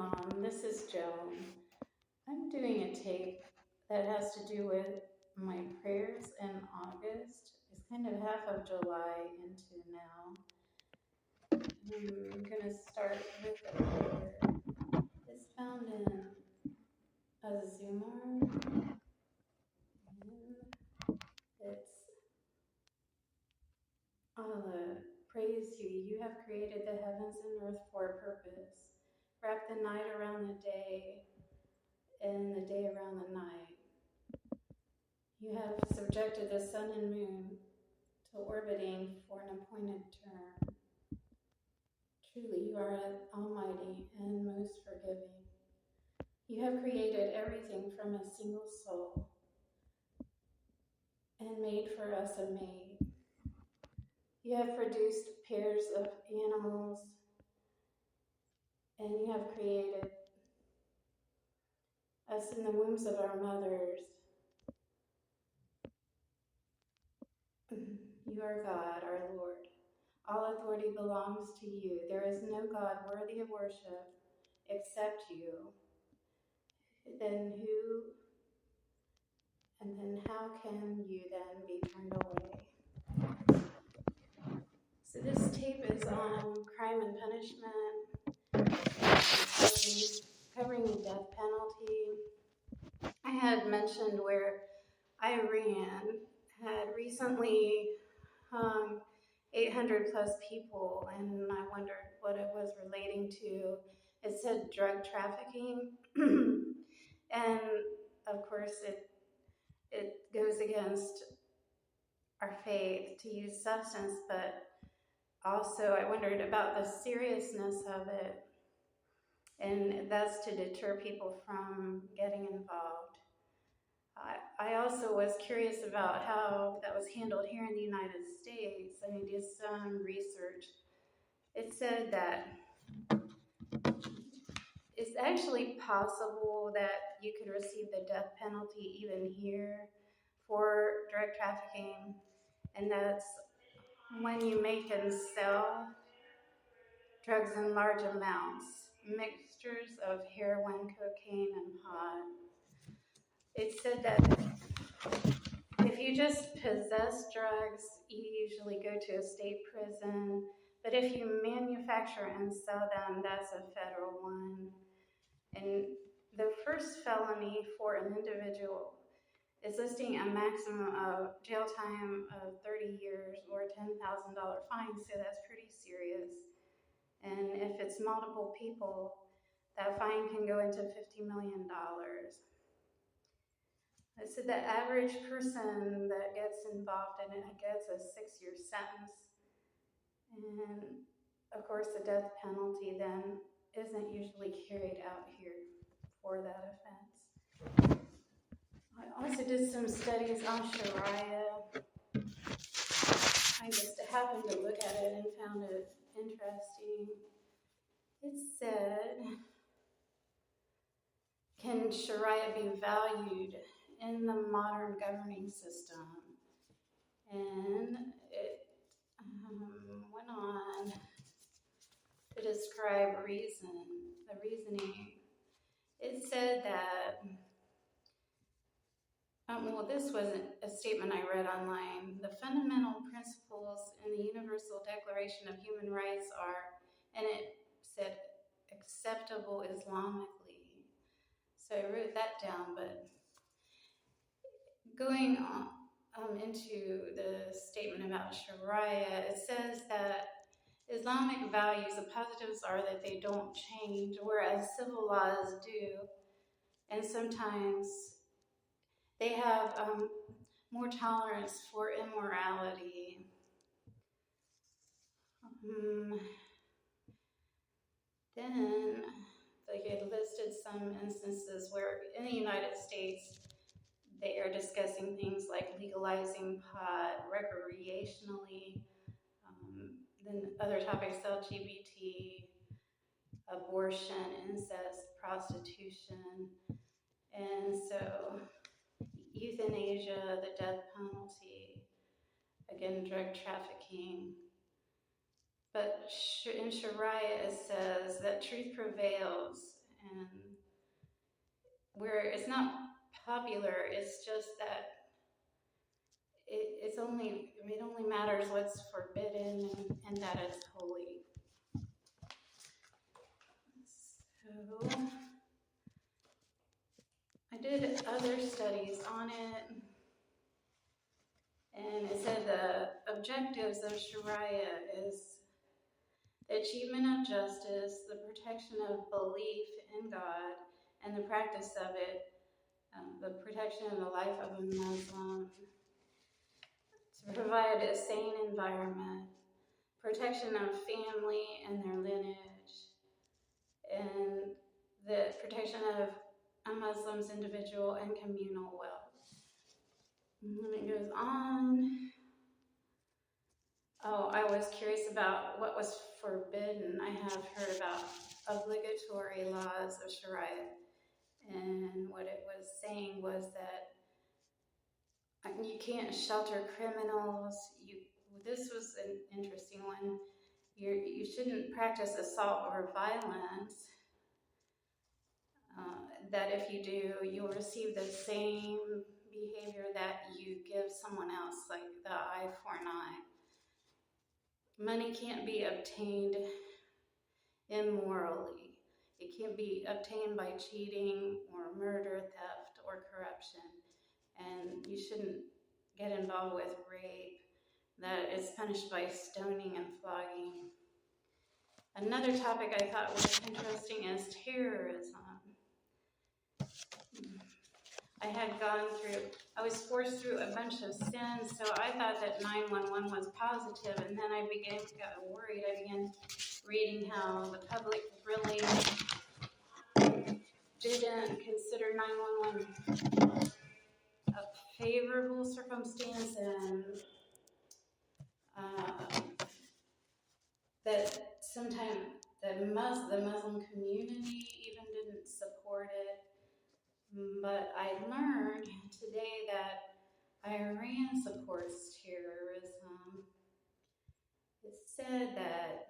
Mom. This is Joan. I'm doing a tape that has to do with my prayers in August. It's kind of half of July into now. I'm going to start with a prayer. It's found in Azumar. It's Allah, praise you. You have created the heavens and earth for a purpose. Wrap the night around the day and the day around the night. You have subjected the sun and moon to orbiting for an appointed term. Truly, you are almighty and most forgiving. You have created everything from a single soul and made for us a maid. You have produced pairs of animals, and you have created us in the wombs of our mothers. You are God, our Lord. All authority belongs to you. There is no God worthy of worship except you. Then how can you then be turned away? So this tape is on crime and punishment, covering the death penalty. I had mentioned where Iran had recently hung 800 plus people, and I wondered what it was relating to. It said drug trafficking, and of course it goes against our faith to use substance, but also I wondered about the seriousness of it, and that's to deter people from getting involved. I also was curious about how that was handled here in the United States. I did some research. It said that it's actually possible that you could receive the death penalty even here for drug trafficking, and that's when you make and sell drugs in large amounts, mixtures of heroin, cocaine, and pot. It said that if you just possess drugs, you usually go to a state prison, but if you manufacture and sell them, that's a federal one. And the first felony for an individual is listing a maximum of jail time of 30 years or $10,000 fine, so that's pretty serious. And if it's multiple people, that fine can go into $50 million. I said the average person that gets involved in it gets a 6-year sentence. And of course, the death penalty then isn't usually carried out here for that offense. I also did some studies on Sharia. I just happened to look at it and found it interesting. It said, can Sharia be valued in the modern governing system? And it went on to describe the reasoning. It said that, this wasn't a statement I read online. The fundamental principles in the Universal Declaration of Human Rights are, and it said, acceptable Islamically. So I wrote that down, but going on into the statement about Sharia, it says that Islamic values, the positives are that they don't change, whereas civil laws do, and sometimes they have more tolerance for immorality. Then it listed some instances where in the United States they are discussing things like legalizing pot recreationally, then other topics, LGBT, abortion, incest, prostitution, and so euthanasia, the death penalty, again, drug trafficking. But in Sharia it says that truth prevails and where it's not popular, it's just that it only matters what's forbidden and that it's holy. So I did other studies on it, and it said the objectives of Sharia is the achievement of justice, the protection of belief in God, and the practice of it, the protection of the life of a Muslim, to provide a sane environment, protection of family and their lineage, and the protection of a Muslim's individual and communal wealth. And it goes on. Oh, I was curious about what was forbidden. I have heard about obligatory laws of Sharia, and what it was saying was that you can't shelter criminals. This was an interesting one. You shouldn't practice assault or violence. That if you do, you'll receive the same behavior that you give someone else, like the eye for an eye. Money can't be obtained immorally. It can't be obtained by cheating or murder, theft, or corruption. And you shouldn't get involved with rape. That is punished by stoning and flogging. Another topic I thought was interesting is terrorism. I was forced through a bunch of sins, so I thought that 911 was positive, and then I began to get worried. I began reading how the public really didn't consider 911 a favorable circumstance, and that sometimes the Muslim community even didn't support it. But I learned today that Iran supports terrorism. It said that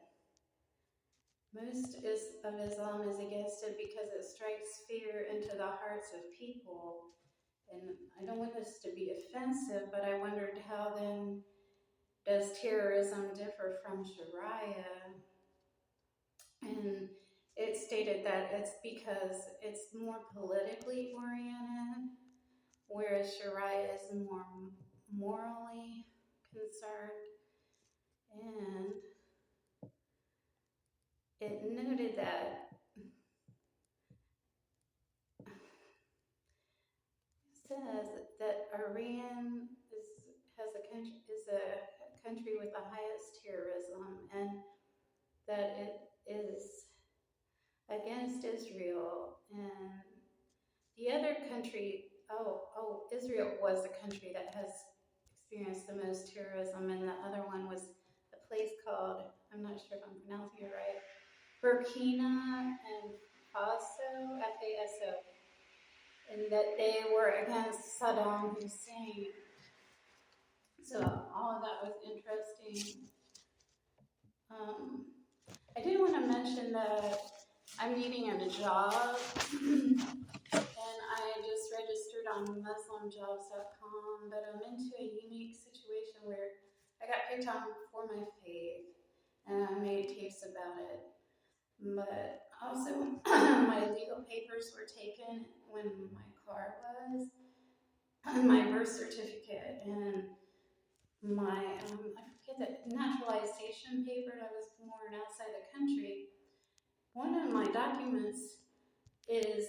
most of Islam is against it because it strikes fear into the hearts of people. And I don't want this to be offensive, but I wondered how then does terrorism differ from Sharia? And it stated that it's because it's more politically oriented, whereas Sharia is more morally concerned. And it noted that says that Iran is a country with the highest terrorism, and that it is against Israel. And the other country, Israel was the country that has experienced the most terrorism, and the other one was a place called, I'm not sure if I'm pronouncing it right, Burkina and Faso, F-A-S-O, and that they were against Saddam Hussein. So all of that was interesting. I did want to mention that I'm needing a job, and I just registered on MuslimJobs.com, but I'm into a unique situation where I got picked on for my faith, and I made tapes about it. But also, my legal papers were taken when my car was, my birth certificate, and my, I forget the naturalization paper. I was born outside the country. One of my documents is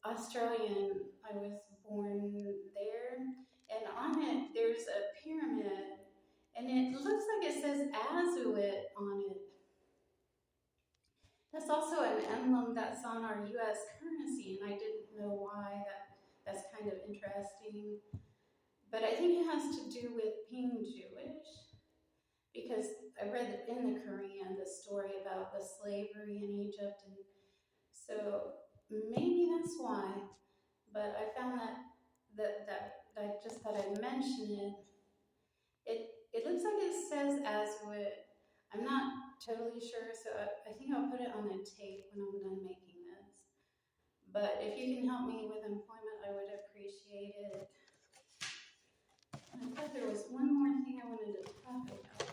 Australian. I was born there, and on it there's a pyramid, and it looks like it says Azuit on it. That's also an emblem that's on our U.S. currency, and I didn't know why. That's kind of interesting. But I think it has to do with being Jewish, because I read in the Quran the story about the slavery in Egypt, and so maybe that's why. But I found that I just thought I'd mention it. It looks like it says Azuit. I'm not totally sure, so I think I'll put it on the tape when I'm done making this. But if you can help me with employment, I would appreciate it. I thought there was one more thing I wanted to talk about.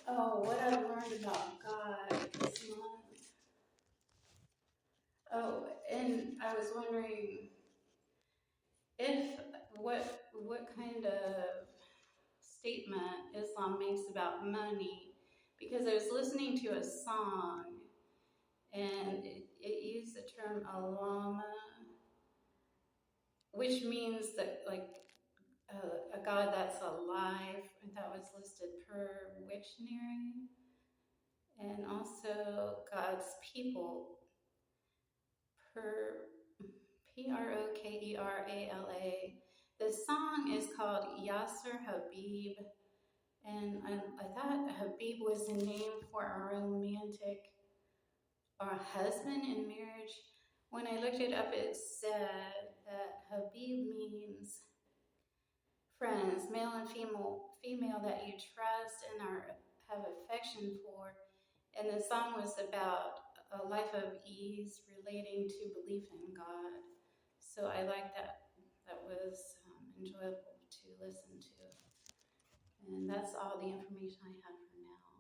Oh, what I learned about God this month. Oh, and I was wondering if what kind of statement Islam makes about money, because I was listening to a song and it used the term alama, which means that like a God that's alive, and that was listed per Wiktionary, and also God's people per Prokerala. The song is called Yasser Habib, and I thought Habib was a name for a romantic or a husband in marriage. When I looked it up, it said that Habib means friends, male and female that you trust and have affection for. And the song was about a life of ease relating to belief in God. So I like that. That was enjoyable to listen to. And that's all the information I have for now.